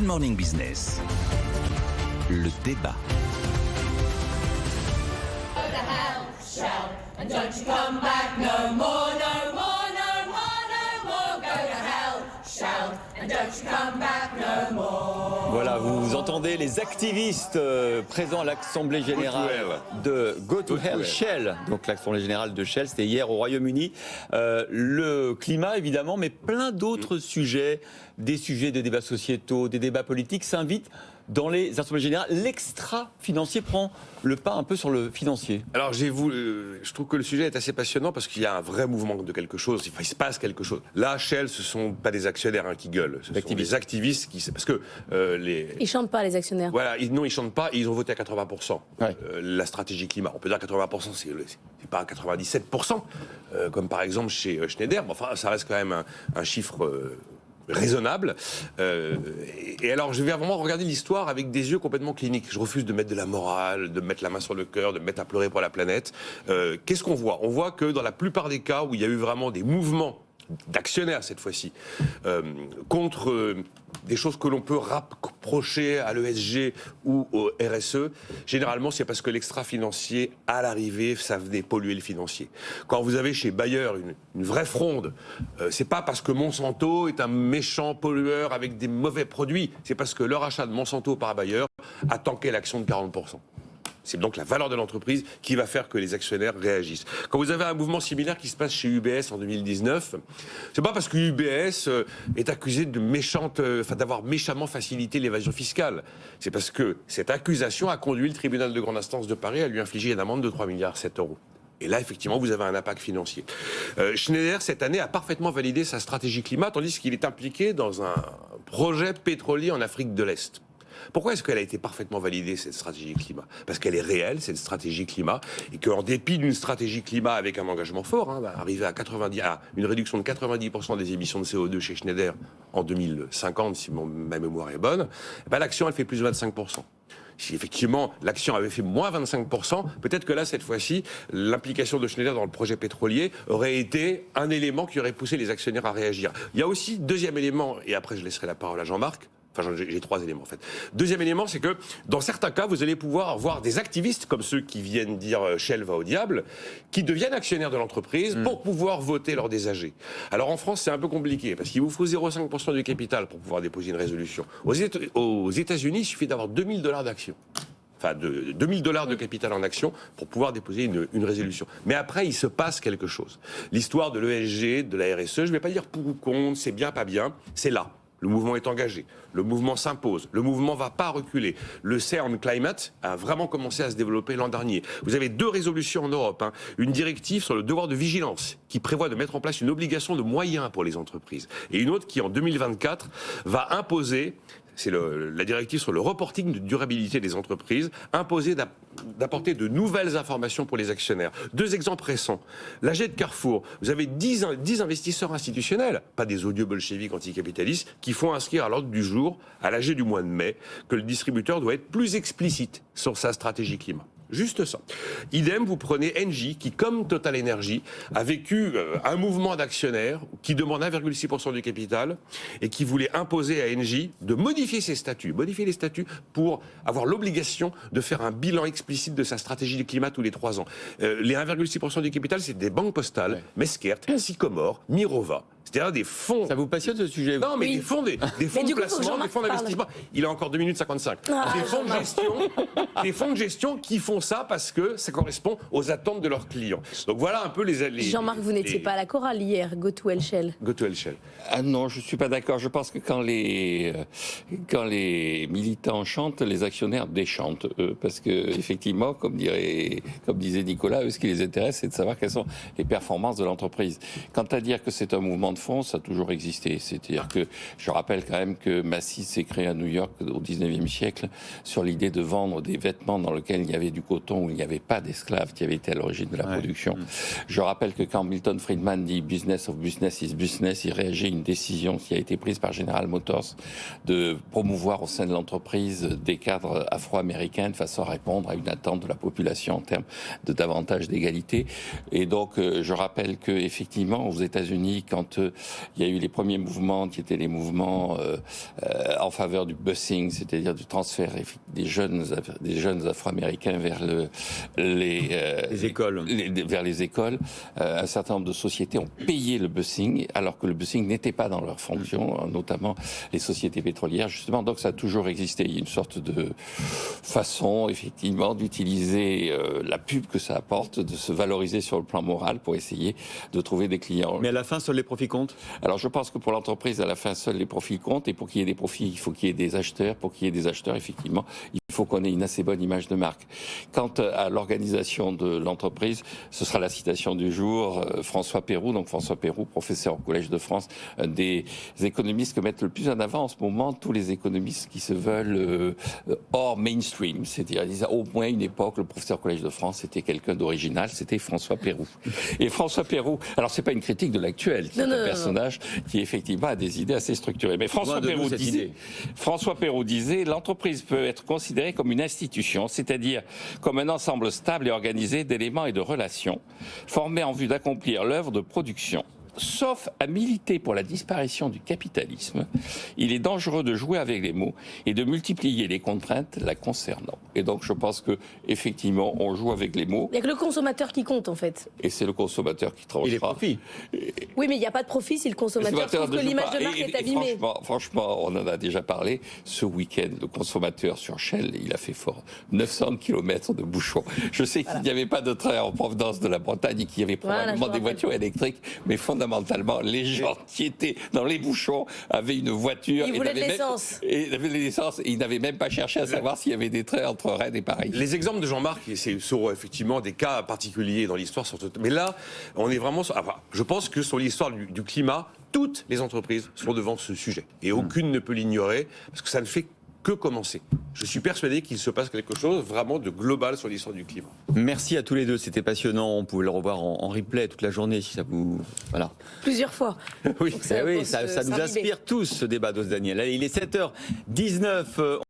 Morning Business. Le débat. And don't you come back no more, no more, no more, no more. Go to hell, Shell, and don't you come back no more. Voilà, vous entendez les activistes présents à l'Assemblée Générale de Go to Hell, Shell. Donc l'Assemblée Générale de Shell, c'était hier au Royaume-Uni. Le climat, évidemment, mais plein d'autres sujets, des sujets de débats sociétaux, des débats politiques s'invitent dans les assemblées générales. L'extra-financier prend le pas un peu sur le financier. Alors je trouve que le sujet est assez passionnant parce qu'il y a un vrai mouvement de quelque chose. Enfin, il se passe quelque chose. Là, Shell, ce sont pas des actionnaires qui gueulent, ce sont des activistes qui, parce que ils chantent pas, les actionnaires. Voilà, ils chantent pas. Ils ont voté à 80%. Ouais. La stratégie climat. On peut dire 80%, c'est pas 97%, comme par exemple chez Schneider. Mais enfin, ça reste quand même un chiffre raisonnable. Et alors, je vais vraiment regarder l'histoire avec des yeux complètement cliniques. Je refuse de mettre de la morale, de mettre la main sur le cœur, de me mettre à pleurer pour la planète. Qu'est-ce qu'on voit ? On voit que dans la plupart des cas où il y a eu vraiment des mouvements d'actionnaires cette fois-ci, contre des choses que l'on peut rapprocher à l'ESG ou au RSE, généralement c'est parce que l'extra-financier, à l'arrivée, ça venait polluer le financier. Quand vous avez chez Bayer une vraie fronde, c'est pas parce que Monsanto est un méchant pollueur avec des mauvais produits, c'est parce que leur achat de Monsanto par Bayer a tanké l'action de 40%. C'est donc la valeur de l'entreprise qui va faire que les actionnaires réagissent. Quand vous avez un mouvement similaire qui se passe chez UBS en 2019, c'est pas parce que UBS est accusé de d'avoir méchamment facilité l'évasion fiscale. C'est parce que cette accusation a conduit le tribunal de grande instance de Paris à lui infliger une amende de 3,7 milliards d'euros. Et là, effectivement, vous avez un impact financier. Schneider, cette année, a parfaitement validé sa stratégie climat, tandis qu'il est impliqué dans un projet pétrolier en Afrique de l'Est. Pourquoi est-ce qu'elle a été parfaitement validée, cette stratégie climat ? Parce qu'elle est réelle, cette stratégie climat, et qu'en dépit d'une stratégie climat avec un engagement fort, arriver à une réduction de 90% des émissions de CO2 chez Schneider en 2050, si ma mémoire est bonne, l'action, elle fait plus de 25%. Si effectivement l'action avait fait moins 25%, peut-être que là, cette fois-ci, l'implication de Schneider dans le projet pétrolier aurait été un élément qui aurait poussé les actionnaires à réagir. Il y a aussi, deuxième élément, et après je laisserai la parole à Jean-Marc. Enfin, j'ai trois éléments en fait. Deuxième élément, c'est que dans certains cas, vous allez pouvoir voir des activistes, comme ceux qui viennent dire Shell va au diable, qui deviennent actionnaires de l'entreprise pour pouvoir voter lors des AG. Alors en France, c'est un peu compliqué, parce qu'il vous faut 0,5% du capital pour pouvoir déposer une résolution. Aux États-Unis, il suffit d'avoir $2 000 d'actions. Enfin, $2 000 de capital en action pour pouvoir déposer une résolution. Mais après, il se passe quelque chose. L'histoire de l'ESG, de la RSE, je ne vais pas dire pour ou contre, c'est bien, pas bien, c'est là. Le mouvement est engagé, le mouvement s'impose, le mouvement ne va pas reculer. Le CERN Climate a vraiment commencé à se développer l'an dernier. Vous avez 2 résolutions en Europe, une directive sur le devoir de vigilance qui prévoit de mettre en place une obligation de moyens pour les entreprises, et une autre qui en 2024 va imposer, c'est la directive sur le reporting de durabilité des entreprises, imposer d'apporter de nouvelles informations pour les actionnaires. 2 exemples récents. L'AG de Carrefour, vous avez 10 investisseurs institutionnels, pas des odieux bolcheviques anticapitalistes, qui font inscrire à l'ordre du jour, à l'AG du mois de mai, que le distributeur doit être plus explicite sur sa stratégie climat. Juste ça. Idem, vous prenez Engie, qui, comme Total Energy, a vécu un mouvement d'actionnaires qui demande 1,6% du capital et qui voulait imposer à Engie de modifier ses statuts, modifier les statuts pour avoir l'obligation de faire un bilan explicite de sa stratégie du climat tous les 3 ans. Les 1,6% du capital, c'est des banques postales, Mesquert, Sycomore, Mirova. C'est-à-dire des fonds. Ça vous passionne ce sujet ? Non, mais oui. des fonds de placement, des fonds d'investissement. Il a encore 2 minutes 55. Des fonds de gestion qui font ça parce que ça correspond aux attentes de leurs clients. Donc voilà un peu les Jean-Marc, vous n'étiez pas à la chorale hier, Go to Hell Shell. Go to Hell Shell. Ah non, je ne suis pas d'accord. Je pense que quand les militants chantent, les actionnaires déchantent. Parce que effectivement, comme disait Nicolas, eux, ce qui les intéresse, c'est de savoir quelles sont les performances de l'entreprise. Quant à dire que c'est un mouvement de fond, ça a toujours existé. C'est-à-dire que je rappelle quand même que Macy's s'est créé à New York au 19e siècle sur l'idée de vendre des vêtements dans lesquels il y avait du coton, où il n'y avait pas d'esclaves qui avaient été à l'origine de la production. Je rappelle que quand Milton Friedman dit « business of business is business », il réagit à une décision qui a été prise par General Motors de promouvoir au sein de l'entreprise des cadres afro-américains de façon à répondre à une attente de la population en termes de davantage d'égalité. Et donc, je rappelle que effectivement, aux États-Unis, quand il y a eu les premiers mouvements qui étaient les mouvements en faveur du busing, c'est-à-dire du transfert des jeunes Afro-Américains vers les écoles. Vers les écoles. Un certain nombre de sociétés ont payé le busing, alors que le busing n'était pas dans leur fonction, notamment les sociétés pétrolières, justement. Donc ça a toujours existé. Il y a une sorte de façon, effectivement, d'utiliser la pub que ça apporte, de se valoriser sur le plan moral pour essayer de trouver des clients. Mais à la fin, seuls les profits comptent? Alors je pense que pour l'entreprise, à la fin, seuls les profits comptent. Et pour qu'il y ait des profits, il faut qu'il y ait des acheteurs. Pour qu'il y ait des acheteurs, effectivement, il faut qu'on ait une assez bonne image de marque. Quant à l'organisation de l'entreprise, ce sera la citation du jour. François Pérou, donc François Pérou, professeur au Collège de France, un des économistes que mettent le plus en avant en ce moment tous les économistes qui se veulent hors mainstream. C'est-à-dire, ils disent, au moins une époque, le professeur au Collège de France, c'était quelqu'un d'original, c'était François Pérou. Et François Pérou, alors c'est pas une critique de l'actuel, c'est un personnage qui effectivement a des idées assez structurées. Mais François Pérou disait, l'entreprise peut être considérée comme une institution, c'est-à-dire comme un ensemble stable et organisé d'éléments et de relations, formés en vue d'accomplir l'œuvre de production. Sauf à militer pour la disparition du capitalisme, il est dangereux de jouer avec les mots et de multiplier les contraintes la concernant. Et donc je pense que effectivement on joue avec les mots. Il n'y a que le consommateur qui compte en fait. Et c'est le consommateur qui tranchera. Et les profits. Oui, mais il n'y a pas de profit si le consommateur trouve que l'image de marque est abîmée. Franchement, on en a déjà parlé. Ce week-end, le consommateur sur Shell, il a fait fort 900 km de bouchons. Je sais qu'il n'y avait pas de train en provenance de la Bretagne et qu'il y avait probablement des voitures électriques, mais fondamentalement, les gens qui étaient dans les bouchons avaient une voiture. Ils voulaient de l'essence. Et ils n'avaient même pas cherché à savoir s'il y avait des trains entre Rennes et Paris. Les exemples de Jean-Marc, c'est sur effectivement des cas particuliers dans l'histoire. Mais là, on est vraiment sur... Enfin, je pense que sur l'histoire du climat, toutes les entreprises sont devant ce sujet. Et aucune ne peut l'ignorer, parce que ça ne fait que commencer. Je suis persuadé qu'il se passe quelque chose vraiment de global sur l'histoire du climat. Merci à tous les deux, c'était passionnant. On pouvait le revoir en replay toute la journée si ça vous... Voilà. Plusieurs fois. Oui, ça nous inspire tous ce débat d'Os Daniel. Allez, il est 7h19.